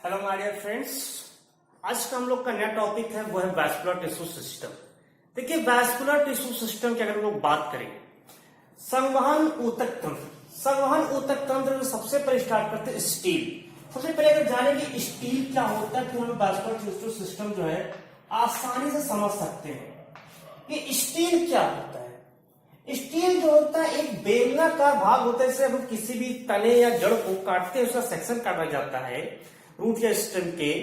Hello my dear friends. आज का हम लोग का नया टॉपिक है वो है वैस्कुलर टिश्यू सिस्टम। देखिए वैस्कुलर टिश्यू सिस्टम की अगर हम लोग बात करें, संवहन ऊतक तंत्र। संवहन ऊतक तंत्र में सबसे पहले स्टार्ट करते हैं स्टील। सबसे पहले अगर जाने कि स्टील क्या होता है, तो हम वैस्कुलर टिश्यू सिस्टम जो है आसानी से समझ सकते हैं कि स्टील क्या होता है। स्टील जो होता है एक बेलनाकार भाग होता है, जैसे हम किसी भी तने या जड़ को काटते हैं, उसका सेक्शन काटा जाता है रूट या स्टेम के,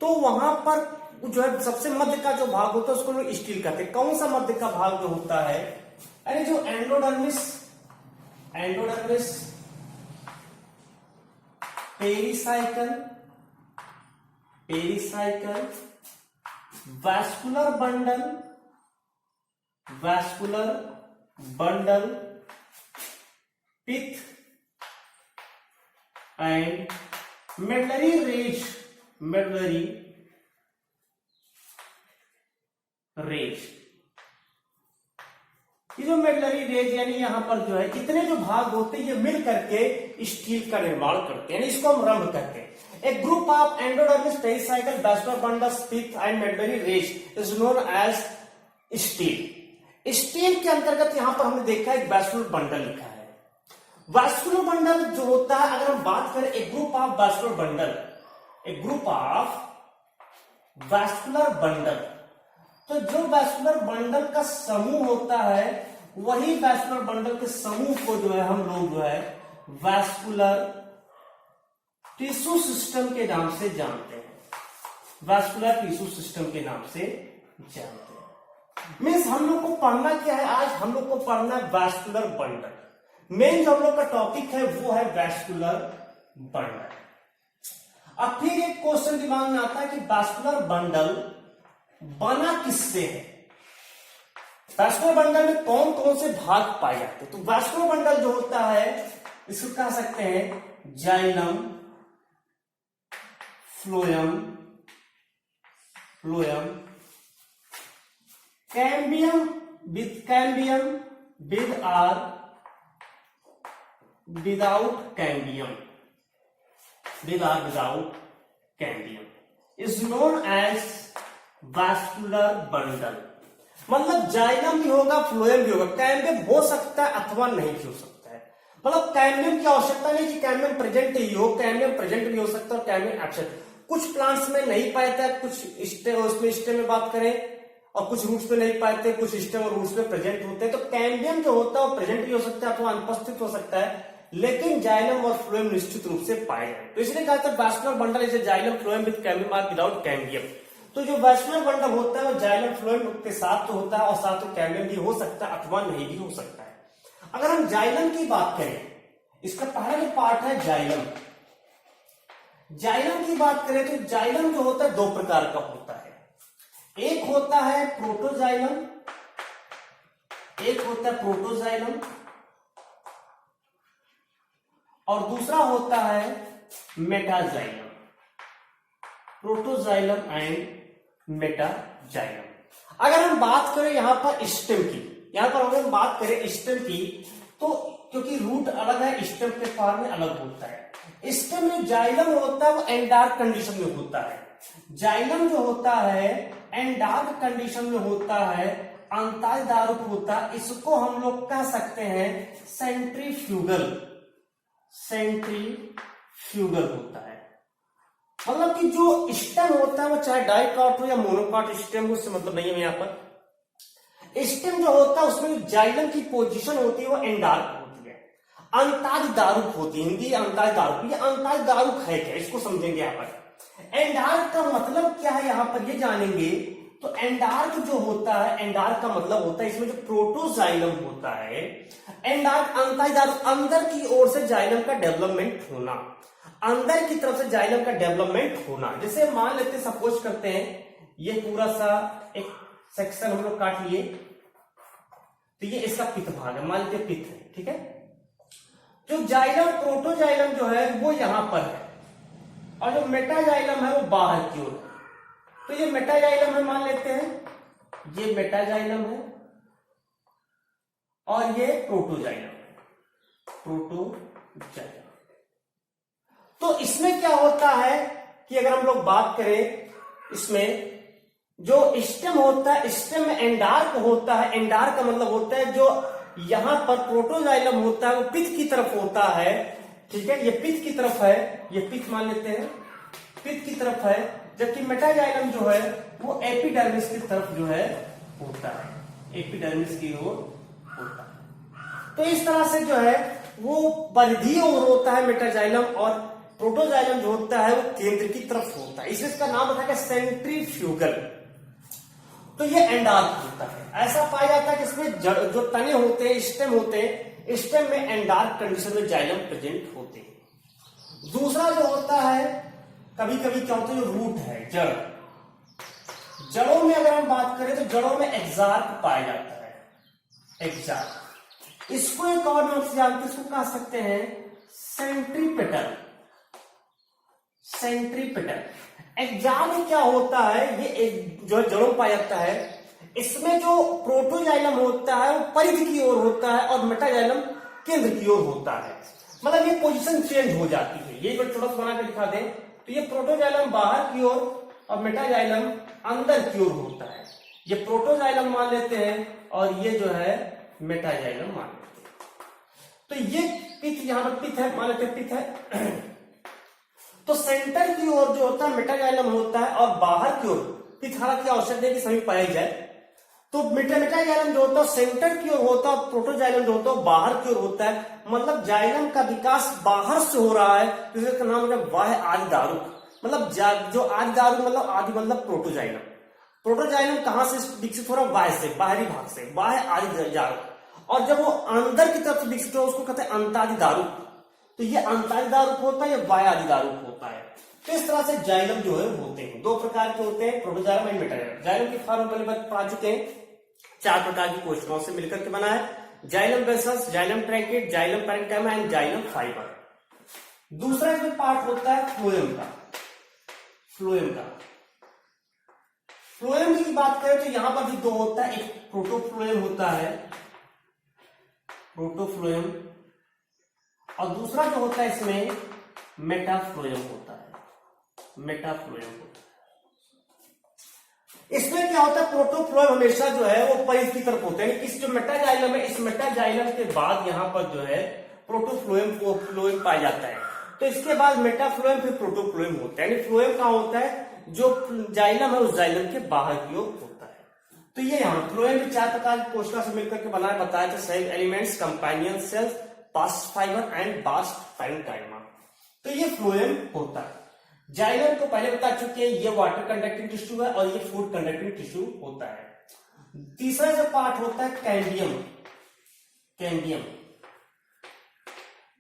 तो वहां पर जो है सबसे मध्य का जो भाग होता है उसको लोग स्टील कहते हैं। कौन सा मध्य का भाग जो होता है, अरे जो endodermis pericycle vascular bundle pith and medullary rays. ये जो मेडलरी रेज यानी यहां पर जो है इतने जो भाग होते हैं ये मिल करके स्टील का निर्माण करते हैं, इसको हम रंध्र कहते हैं। A group of endodermis pericycle vascular bundles pith and medullary rays is known as stele. Stele के अंतर्गत यहां पर हमने देखा एक वैस्कुलर बंडल लिखा है। वैस्कुलर बंडल जो होता है, अगर हम बात करें एक ग्रुप ऑफ वैस्कुलर बंडल, तो जो वैस्कुलर बंडल का समूह होता है वही वैस्कुलर बंडल के समूह को जो है हम लोग जो है वैस्कुलर टिश्यू सिस्टम के नाम से जानते हैं। वैस्कुलर टिश्यू सिस्टम के नाम से जानते हैं। मीन्स हम लोग को पढ़ना क्या है, आज हम लोग को पढ़ना है वैस्कुलर बंडल। मेन जो हम लोग का टॉपिक है वो है वैस्कुलर बंडल। अब फिर एक क्वेश्चन दिमाग में आता है कि वैस्कुलर बंडल बना किससे है, वैस्कुलर बंडल में कौन कौन से भाग पाए जाते हैं। तो वैस्कुलर बंडल जो होता है इसको कह सकते हैं xylem, phloem, cambium with or without cambium is known as vascular bundle. मतलब जाइलम भी होगा, फ्लोएम भी होगा, कैम्बियम हो सकता है अथवा नहीं भी हो सकता है। मतलब कैम्बियम की आवश्यकता नहीं कि कैम्बियम प्रेजेंट ही हो, कैम्बियम प्रेजेंट भी हो सकता है और कैम्बियम एब्सेंट। कुछ प्लांट्स में नहीं पाता है, कुछ उसमें स्टेम में बात करें और कुछ रूट्स में नहीं पाते, कुछ स्टेम और रूट्स में प्रेजेंट होते हैं। तो कैम्बियम जो होता है वो प्रेजेंट भी हो सकता है अथवा अनुपस्थित हो सकता है, लेकिन जाइलम और फ्लोएम निश्चित रूप से पाए जाए। तो इसलिए कहा था vascular bundle is xylem phloem with cambium or without cambium. तो जो वैस्कुलर बंडल होता है वो जाइलम फ्लोएम के साथ तो होता है और साथ में कैम्बियम भी हो सकता है अथवा नहीं भी हो सकता है। अगर हम जाइलम की बात करें, इसका पहला जो पार्ट है जाइलम की बात करें तो जाइलम जो होता है दो प्रकार का होता है। एक होता है प्रोटोजाइलम, और दूसरा होता है मेटाजाइलम। Protoxylem and metaxylem. अगर हम बात करें यहां पर स्टेम की, अगर हम बात करें स्टेम की, तो क्योंकि रूट अलग है स्टेम के फॉर्म में अलग होता है। स्टेम में जाइलम होता है वो एंडार्क कंडीशन में होता है। जाइलम जो होता है एंडार्क कंडीशन में होता है, अंतःदारुक होता है। इसको हम लोग कह सकते हैं सेंट्रीफ्यूगल होता है। मतलब कि जो स्टेम होता है वो चाहे डाइकॉट हो या मोनोकॉट स्टेम हो, उससे मतलब नहीं है। यहाँ पर स्टेम जो होता है उसमें जाइलम की पोजीशन होती है वो एंडार्क होती है, अंतःदारुक होती है। हिंदी अंतःदारुक, ये अंतःदारुक है क्या, इसको समझेंगे यहाँ पर। एंडार्क का मतलब क्या है यहाँ पर ये जानेंगे। तो एंडार्क जो होता है, एंडार्क का मतलब होता है इसमें जो प्रोटोजाइलम होता है, एंडार्क अंतःदारुक, अंदर की ओर से जाइलम का डेवलपमेंट होना, अंदर की तरफ से जाइलम का डेवलपमेंट होना। जैसे मान लेते हैं, सपोज करते हैं ये पूरा सा एक सेक्शन हम लोग काट लिए, तो ये इसका पित्त भाग है, मान लेते पित्त है, ठीक है। जो जाइलम प्रोटोजाइलम जो है वो यहां पर है और जो मेटाजाइलम है वो बाहर की ओर है। तो ये मेटाजाइलम है, मान लेते हैं ये मेटाजाइलम है और ये प्रोटोजाइलम। तो इसमें क्या होता है कि अगर हम लोग बात करें इसमें जो स्टेम होता है, स्टेम में एंडार्क होता है। एंडार्क का मतलब होता है जो यहां पर प्रोटोजाइलम होता है वो पिथ की तरफ होता है, ठीक है, ये पिथ की तरफ है, ये पिथ मान लेते हैं, पिथ की तरफ है, जबकि मेटाजाइलम जो है वो एपिडर्मिस की तरफ जो है होता है, एपिडर्मिस की ओर होता है। तो इस तरह से जो है वो परिधीय ओर होता है मेटाजाइलम, और प्रोटोजाइलम जो होता है वो केंद्र की तरफ होता है, इसलिए इसका नाम रखा गया सेंट्रीफ्यूगल। तो ये एंडार्क होता है। ऐसा पाया जाता है कि इसमें जो तने होते हैं, स्टेम होते हैं, स्टेम में एंडार्क कंडीशन में जाइलम प्रेजेंट होते हैं। दूसरा जो होता है कभी कभी क्या होता है, जो रूट है, जड़, जड़ों में अगर हम बात करें तो जड़ों में एक्सार्क पाया जाता है, एक्सार्क। इसको एक और नाम से जानते हैं, इसको कह सकते हैं सेंट्रीपेटल, सेंट्रीपेटल। एक्सार्क में क्या होता है, ये एक जो जड़ों पाया जाता है, इसमें जो प्रोटोजाइलम होता है वो परिधि की ओर होता है और मेटाजाइलम केंद्र की ओर होता है, मतलब ये पोजीशन चेंज हो जाती है। ये छोटा सा बना के दिखा दें तो ये प्रोटोजाइलम बाहर की ओर और मेटाजाइलम अंदर की ओर होता है। ये प्रोटोजाइलम मान लेते हैं और ये जो है मेटाजाइलम मान लेते हैं। तो ये पिथ, यहां पर पिथ है, मान लेते हैं पिथ है। तो सेंटर की ओर जो होता है मेटाजाइलम होता है और बाहर की ओर पिथ, हालांकि आवश्यक है कि सभी पाया जाए। तो मेटाजाइलम जो होता है सेंटर की ओर होता है और प्रोटोजाइलम जो होता है बाहर की ओर होता है, मतलब जाइलम का विकास बाहर से हो रहा है, जिसका नाम है बाह्य आदि दारुक। मतलब जो आदि दारुक मतलब आदि मतलब प्रोटोजाइलम। प्रोटोजाइलम कहां से विकसित हो रहा है, बाह्य से, बाहरी भाग से, बाह्य आदि दारुक। और जब वो अंदर की तरफ विकसित हो उसको कहते हैं अंतादि दारुक। तो ये अंतादि दारुक होता है, ये बाह्य आदि दारुक होता है। तो इस तरह से जाइलम जो है होते हैं, दो प्रकार के होते हैं, प्रोटोजाइलम एंड मेटाजाइलम। जाइलम की फॉर्म पहले पढ़ा चुके हैं, 4 प्रकार की कोशिकाओं से मिलकर के बना है, xylem bases, xylem ट्रैंकेट, xylem parenchyma and xylem fibre. दूसरा इसमें पार्ट होता है फ्लोएम का, फ्लोएम का। फ्लोएम की बात करें तो यहां पर भी दो होता है, एक प्रोटोफ्लोएम होता है, प्रोटोफ्लोएम, और दूसरा जो होता है इसमें मेटाफ्लोएम होता है, मेटाफ्लोएम होता है। इसमें क्या होता है, प्रोटोफ्लोएम हमेशा जो है वो परिधि की तरफ होते हैं। इस जो मेटाजाइलम है, इस मेटाजाइलम के बाद यहां पर जो है प्रोटोफ्लोएम को फ्लोएम पाया जाता है। तो इसके बाद मेटाफ्लोएम फिर प्रोटोफ्लोएम होता है। यानी फ्लोएम कहां होता है, जो जाइलम है उस जाइलम के बाहर की ओर होता है। तो ये यहाँ फ्लोएम भी 4 प्रकार की कोशिका से मिलकर के बना बताया था, cell elements, companion cells, bast fibre and bast parenchyma. तो ये फ्लोएम होता है। जाइलम को पहले बता चुके हैं, ये वाटर कंडक्टिंग टिश्यू है और ये फूड कंडक्टिंग टिश्यू होता है। तीसरा जो पार्ट होता है कैम्बियम, कैम्बियम।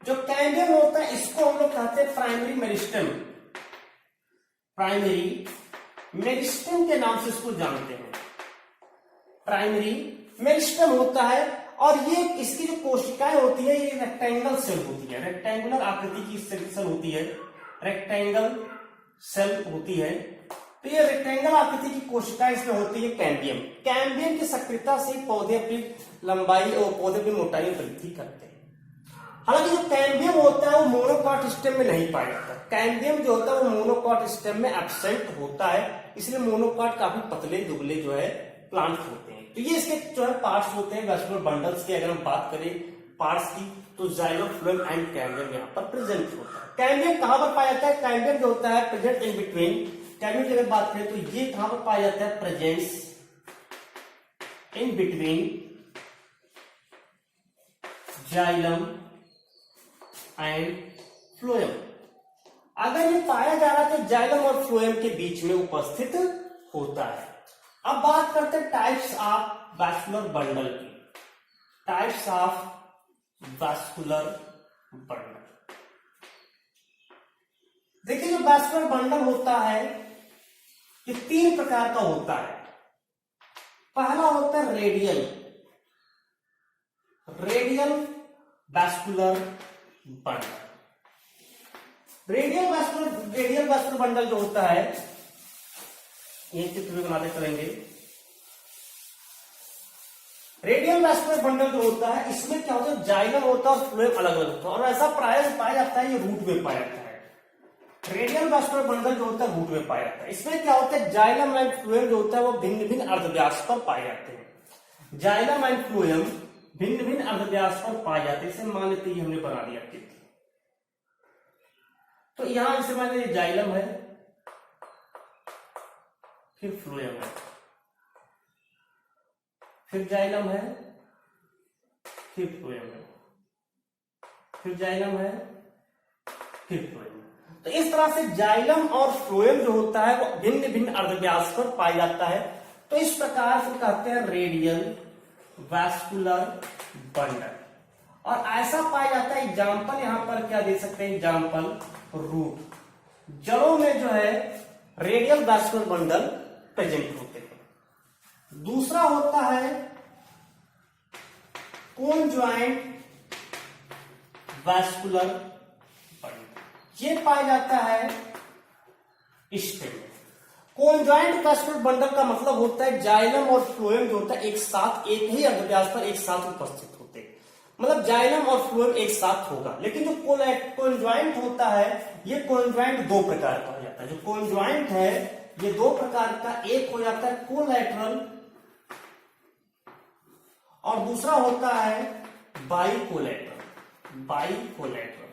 जो कैम्बियम होता है इसको हम लोग कहते हैं प्राइमरी मेरिस्टेम, प्राइमरी मेरिस्टेम के नाम से इसको जानते हैं, प्राइमरी मेरिस्टेम होता है। और ये इसकी जो कोशिकाएं होती है ये रेक्टेंगल सेल होती है, रेक्टेंगुलर आकृति की सेल होती है, रेक्टेंगल सेल होती है। तो ये रेक्टेंगल आकृति की कोशिकाएं इसमें होती है कैम्बियम। कैम्बियम की सक्रियता से पौधे अपनी लंबाई और पौधे की मोटाई वृद्धि करते हैं। हालांकि जो कैम्बियम होता है वो मोनोकॉट स्टेम में नहीं पाया जाता। कैम्बियम जो होता है वो मोनोकॉट स्टेम में एब्सेंट होता है, इसलिए मोनोकॉट काफी पतले दुबले जो है प्लांट होते हैं। तो ये इसके जो है पार्ट्स होते हैं वैस्कुलर बंडल्स के। अगर हम बात करें पार्ट्स की तो जाइलम, फ्लोएम एंड कैम्बियम यहाँ पर प्रेजेंट होता है। कैम्बियम कहां पर पाया जाता है, कैम्बियम जो होता है प्रेजेंट इन बिटवीन, कैम्बियम की अगर बात करें तो ये कहां पर पाया जाता है, presence in between xylem and phloem. अगर ये पाया जा रहा है तो जाइलम और फ्लोएम के बीच में उपस्थित होता है। अब बात करते हैं टाइप्स ऑफ वैस्कुलर बंडल की, टाइप्स ऑफ वैस्कुलर बंडल। देखिए जो वैस्कुलर बंडल होता है ये 3 प्रकार का होता है। पहला होता है radial, radial vascular bundle. Radial vascular bundle जो होता है ये चित्र भी बनाते चलेंगे। रेडियल वैस्कुलर बंडल जो होता है इसमें क्या होता है, जाइलम होता है और फ्लोएम अलग अलग होता है। और ऐसा प्राय पाया जाता है ये रूट में पाया जाता है, रेडियल वैस्कुलर बंडल जो होता है रूट में पाया जाता है। इसमें क्या होता है, जाइलम एंड फ्लोएम जो होता है वो भिन्न भिन्न अर्धव्यास पर पाए जाते हैं। जाइलम एंड फ्लोएम भिन्न भिन्न अर्धव्यास पर पाए जाते हैं। इसे मान लेते ही हमने बना दिया चित्र। तो यहां इसे मान लीजिए जाइलम है, फिर फ्लोएम है, फिर जाइलम है, फिर फ्लोएम है, फिर जाइलम है, फिर फ्लोएम है। तो इस तरह से जाइलम और फ्लोएम जो होता है वो भिन्न भिन्न अर्धव्यास पर पाया जाता है। तो इस प्रकार से कहते हैं रेडियल वैस्कुलर बंडल। और ऐसा पाया जाता है, एग्जाम्पल यहां पर क्या दे सकते हैं, एग्जाम्पल रूट, जड़ों में जो है रेडियल वैस्कुलर बंडल प्रेजेंट होते हैं। दूसरा होता है कॉन्जॉइंट वैस्कुलर बंडल, ये पाया जाता है स्टेम में। कॉन्जॉइंट वैस्कुलर बंडल का मतलब होता है जाइलम और फ्लोएम जो होता है एक साथ एक ही अर्धव्यास पर एक साथ उपस्थित होते हैं, मतलब जाइलम और फ्लोएम एक साथ होगा। लेकिन जो कॉन्जॉइंट होता है ये कॉन्जॉइंट दो प्रकार का हो जाता है। जो कॉन्जॉइंट है ये दो प्रकार का, एक हो जाता है कोलैटरल और दूसरा होता है बाइकोलैटरल। बाइकोलैटरल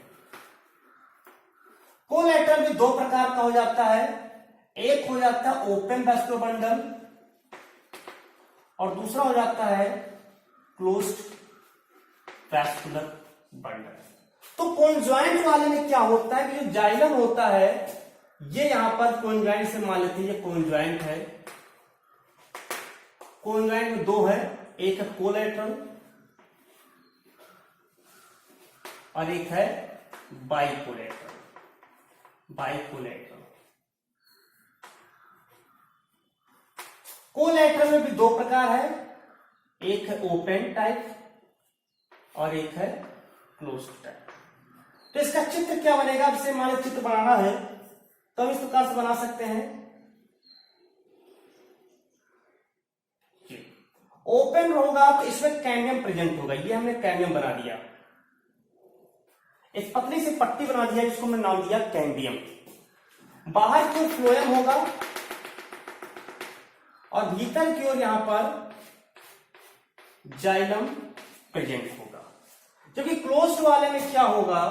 कोलैटरल भी दो प्रकार का हो जाता है, एक हो जाता है ओपन वैस्कुलर बंडल और दूसरा हो जाता है क्लोज्ड वैस्कुलर बंडल। तो कॉन्जॉइंट वाले में क्या होता है कि जो जाइलम होता है ये यहां पर कॉन्जॉइंट से मान लेते हैं, ये कॉन्जॉइंट है। कॉन्जॉइंट में दो है, एक है कोलैटरल और एक है बाइकोलैटरल। बाइकोलैटरल कोलैटरल में भी दो प्रकार है, एक है ओपन टाइप और एक है क्लोज्ड टाइप। तो इसका चित्र क्या बनेगा, अब से मान चित्र बनाना है तो हम इस प्रकार से बना सकते हैं। ओपन होगा तो इसमें कैम्बियम प्रेजेंट होगा, ये हमने कैम्बियम बना दिया, एक पतली सी पट्टी बना दिया जिसको हमने नाम दिया कैम्बियम। बाहर की ओर फ्लोएम होगा और भीतर की ओर यहां पर जाइलम प्रेजेंट होगा। जबकि क्लोज्ड वाले में क्या होगा,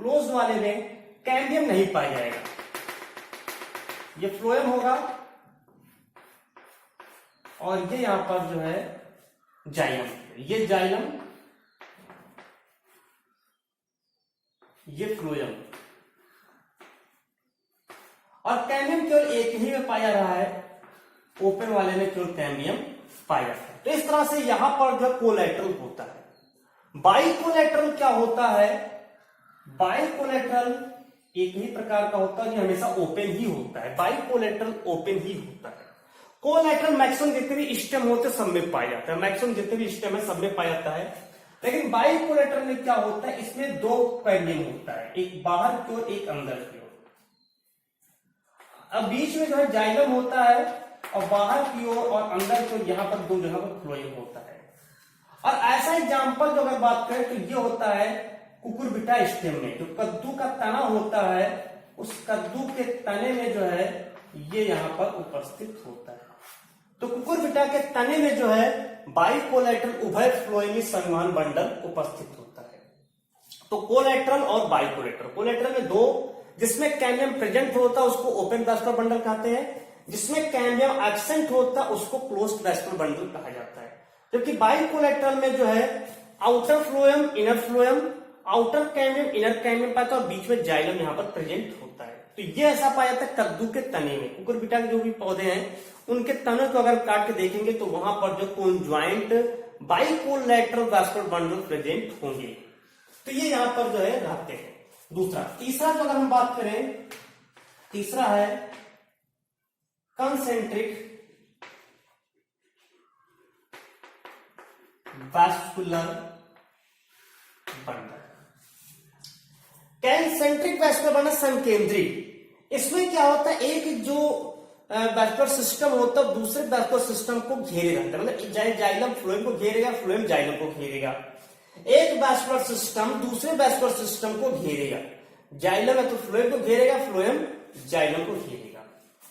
क्लोज्ड वाले में कैम्बियम नहीं पाया जाएगा, ये फ्लोएम होगा और ये यहां पर जो है जाइलम, ये जाइलम, ये फ्लोएम और कैम्बियम केवल एक ही में पाया रहा है, ओपन वाले में केवल कैम्बियम पाया जाता है। तो इस तरह से यहां पर जो कोलैटरल होता है। बाइकोलैटरल क्या होता है, बाइकोलैटरल एक ही प्रकार का होता है, ये हमेशा ओपन ही होता है। बाइकोलैटरल ओपन ही होता है। कोलैटरल मैक्सिमम जितने भी स्टेम होते हैं सब में पाया जाता है, मैक्सिमम जितने भी स्टेम है सब में पाया जाता है। लेकिन बाइकोलैटरल में क्या होता है, इसमें दो कैम्बियम होता है, एक बाहर की ओर एक अंदर की ओर। अब बीच में जो है जाइलम होता है और बाहर की ओर और अंदर की ओर यहां पर दो जगह पर फ्लोएम होता है। और ऐसा एग्जाम्पल जो अगर बात करें तो ये होता है कुकुरबिटा स्टेम में, जो कद्दू का तना होता है उस कद्दू के तने में जो है ये यहां पर उपस्थित होता है। तो कुकुरबिटा के तने में जो है बाइकोलैटरल उभय फ्लोएमी संवहन बंडल उपस्थित होता है। तो कोलैटरल और बाइकोलैटरल, कोलैटरल में दो, जिसमें कैम्बियम प्रेजेंट होता है उसको ओपन वैस्कुलर बंडल कहते हैं, जिसमें कैम्बियम एब्सेंट होता है उसको क्लोज्ड वैस्कुलर बंडल कहा जाता है। जबकि बाइकोलैटरल में जो है outer phloem inner phloem, outer cambium inner cambium पाता है और बीच में जाइलम यहां पर प्रेजेंट होता है। तो ये ऐसा पाया जाता है कद्दू के तने में। कुकुरबिटा के जो भी पौधे हैं उनके तने को अगर काट के देखेंगे तो वहां पर जो कॉन्जॉइंट बाइकोलैटरल वैस्कुलर बंडल प्रेजेंट होंगे। तो ये यहां पर जो है रहते हैं। दूसरा, तीसरा जो अगर हम बात करें, तीसरा है concentric vascular bundle. Concentric vascular bundle संकेंद्रिक, इसमें क्या होता है, एक जो वैस्कुलर सिस्टम होता है दूसरे वैस्कुलर सिस्टम को घेरे रहता है, मतलब जाइलम फ्लोएम को घेरेगा, फ्लोएम जाइलम को घेरेगा। एक वैस्कुलर सिस्टम दूसरे वैस्कुलर सिस्टम को घेरेगा, जाइलम है तो फ्लोएम को घेरेगा, फ्लोएम जाइलम को घेरेगा।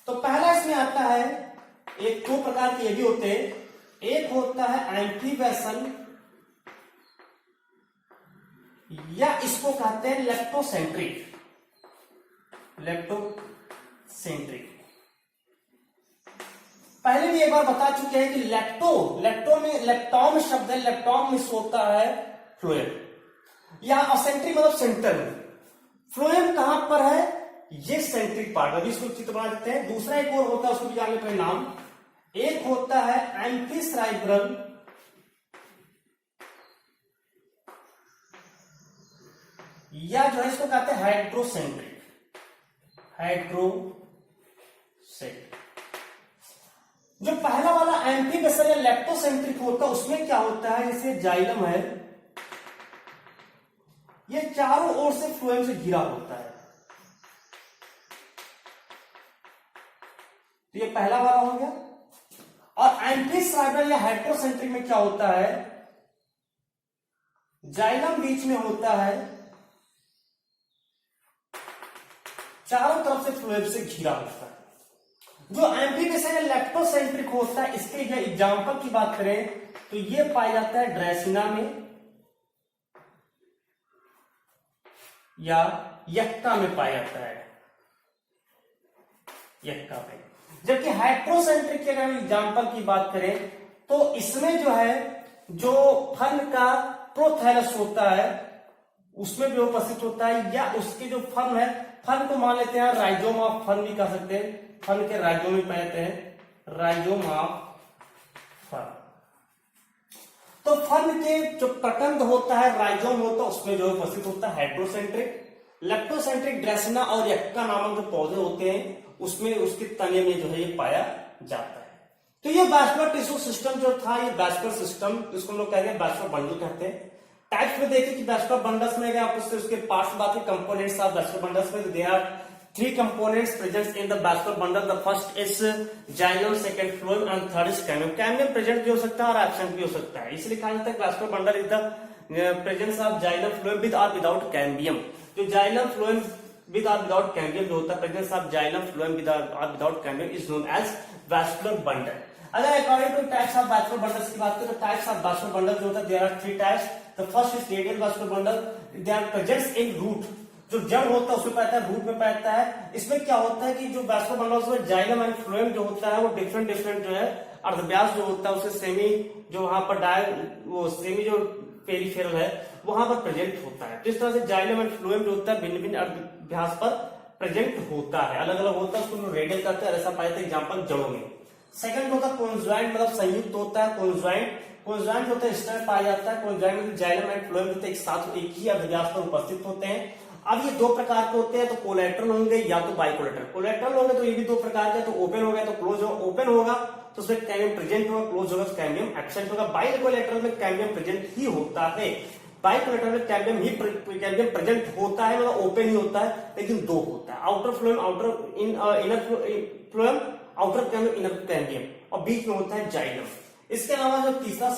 तो पहला इसमें आता है, एक दो प्रकार के ये भी होते हैं, एक होता है एम्फीवेसल या इसको कहते हैं लेप्टोसेंट्रिक। लेप्टोसेंट्रिक पहले भी एक बार बता चुके हैं कि लेप्टोम शब्द है, लेप्टोम में होता है फ्लोएम, या असेंट्रिक मतलब सेंटर में। फ्लोएम कहां पर है, ये सेंट्रिक पार्ट, अभी इसको चित्र बना देते हैं। दूसरा एक और होता है, उसको भी जान लेते हैं नाम, एक होता है एम्फीसेरेब्रल या जो है इसको कहते हैं हाइड्रोसेंट्रिक। जो पहला वाला एम्फीवेसल या लेप्टोसेंट्रिक होता है उसमें क्या होता है, जैसे जाइलम है ये चारों ओर से फ्लोएम से घिरा होता है, तो ये पहला वाला हो गया। और एम्फीसेरेब्रल या हाइड्रोसेंट्रिक में क्या होता है, जाइलम बीच में होता है, चारों तरफ से फ्लोएम से घिरा होता है। जो एम्फीवेसल या लेप्टोसेंट्रिक होता है, इसके लिए एग्जांपल की बात करें तो ये पाया जाता है ड्रेसिना में या यक्का में पाया जाता है, यक्का में। जबकि हाइड्रोसेंट्रिक के अगर एग्जांपल की बात करें तो इसमें जो है, जो फन का प्रोथैलस होता है उसमें भी उपस्थित होता है, या उसके जो फन है, फन को मान लेते हैं राइजोम ऑफ फन भी कह सकते हैं, फन के राइजोम में पाते हैं, राइजोम ऑफ फन। तो फन के जो प्रकंद होता है, राइजोम होता है, उसमें जो उपस्थित होता है हाइड्रोसेंट्रिक। लेप्टोसेंट्रिक ड्रेसिना और यक्का नामक जो पौधे होते हैं उसमें उसके तने में जो है ये पाया जाता है। तो ये वैस्कुलर टिश्यू सिस्टम जो था, ये वैस्कुलर सिस्टम, इसको हम लोग कहते हैं वैस्कुलर बंडल कहते हैं। टाइप्स में देखिए कि वैस्कुलर बंडल्स में आपको उसके पार्ट्स बात है, कंपोनेंट्स ऑफ वैस्कुलर बंडल्स में they are 3 components present in the vascular bundle. The first is xylem, second phloem and third is cambium. Cambium present भी हो सकता है और absent भी हो सकता है, इसलिए कहा जाता है vascular bundle is the presence of xylem, phloem with or without cambium. जो xylem, phloem with or without cambium जो होता है, presence of xylem, phloem with or without cambium is known as vascular bundle. अगर according two types of vascular bundles की बात करें तो types of vascular bundle जो होता है, there are 3 types. The first is radial vascular bundle. They are present in root. जो जड़ होता है उसमें पाता है, रूट में पाता है। इसमें क्या होता है कि जो वैस्कुलर बंडल्स में जाइलम एंड फ्लोएम जो होता है वो डिफरेंट जो है अर्धव्यास जो होता है उसे सेमी जो वहां पर वो सेमी जो पेरिफेरल है वहां पर प्रेजेंट होता है। तो इस तरह से जाइलम एंड फ्लोएम जो होता है भिन्न भिन्न अर्धव्यास पर प्रेजेंट होता है, अलग अलग होता है, उसको रेडियल करते हैं, ऐसा पाया था एग्जाम्पल जड़ों में। सेकंड होता है कॉन्जॉइंट, मतलब संयुक्त होता है, कॉन्जॉइंट होता है इस तरह पाया जाता है। कॉन्जॉइंट में जाइलम एंड फ्लोएम होते हैं एक साथ एक ही अर्धव्यास पर उपस्थित होते हैं। अब ये 2 प्रकार के होते हैं, तो कोलेटरल होंगे या तो बाइकोलेटरल। कोलेटरल होंगे तो ये भी 2 प्रकार के, तो ओपन हो गया तो क्लोज हो, ओपन होगा तो उसमें कैम्बियम प्रेजेंट होगा, क्लोज होगा तो कैम्बियम एब्सेंट होगा। बाइकोलेटरल में कैम्बियम प्रेजेंट ही होता है, बाइकोलेटरल में कैम्बियम प्रेजेंट होता है, मतलब ओपन ही होता है, लेकिन 2 होता है, outer phloem, inner phloem, outer cambium, inner cambium, और बीच में होता है जाइलम। इसके अलावा जो तीसरा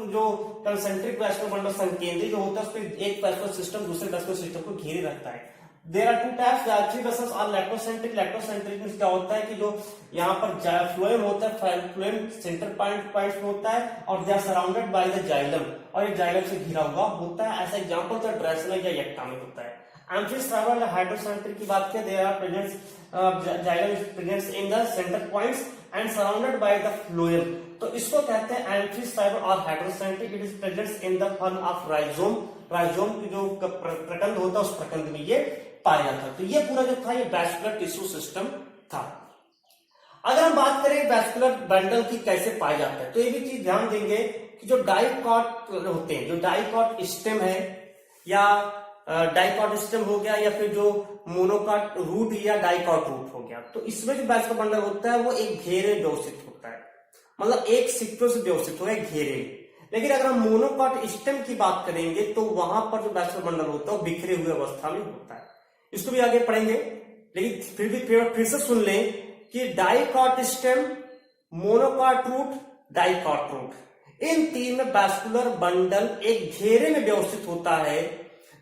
जो कंसेंट्रिक वैस्कुलर बंडल संकेंद्री जो होता है उसमें एक वैस्कुलर सिस्टम दूसरे वैस्कुलर सिस्टम को घेरे रखता है। There are 2 types, three vessels are leptocentric. Leptocentric में क्या होता है कि जो यहाँ पर फ्लोएम होता है, फ्लोएम सेंटर पॉइंट में होता है और they are surrounded by the xylem, और ये जाइलम से घिरा हुआ होता है। ऐसा एग्जांपल तो ड्रेसिना या यक्का में होता है। एम्फीसेरेब्रल या हाइड्रोसेंट्रिक की बात करें, there are present xylem is present in the centre points and surrounded by the phloem, तो इसको कहते हैं एम्फीसेरेब्रल और hydrocentric. It is present in the fern of rhizome, rhizome की जो प्रकंद होता है उस प्रकंद में ये पाया जाता है। तो ये पूरा जो था ये वैस्कुलर टिश्यू सिस्टम था। अगर हम बात करें वैस्कुलर बंडल की कैसे पाया जाता है, तो ये भी चीज ध्यान देंगे कि जो डाइकॉट होते हैं, जो डाइकॉट स्टेम है या डाइकॉट स्टेम हो गया या फिर जो मोनोकॉट रूट या डाइकॉट रूट हो गया, तो इसमें जो वैस्कुलर बंडल होता है वो एक घेरे व्यवस्थित होता है, मतलब एक सिक्टों से व्यवस्थित हो घेरे। लेकिन अगर हम मोनोकॉट स्टेम की बात करेंगे तो वहां पर जो वैस्कुलर बंडल होता है वो बिखरे हुए अवस्था में होता है। इसको भी आगे पढ़ेंगे, लेकिन फिर से सुन लें कि dicot stem, monocot root, dicot root, इन तीन में वैस्कुलर बंडल एक घेरे में व्यवस्थित होता है,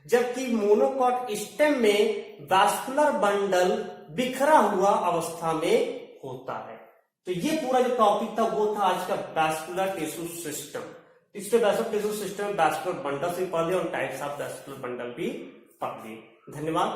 जबकि मोनोकॉट स्टेम में वैस्कुलर बंडल बिखरा हुआ अवस्था में होता है। तो ये पूरा जो टॉपिक था वो था आज का वैस्कुलर टिश्यू सिस्टम। इससे वैस्कुलर टिश्यू सिस्टम में वैस्कुलर बंडल से पढ़ लिया और टाइप्स ऑफ वैस्कुलर बंडल भी पढ़ लिए। धन्यवाद।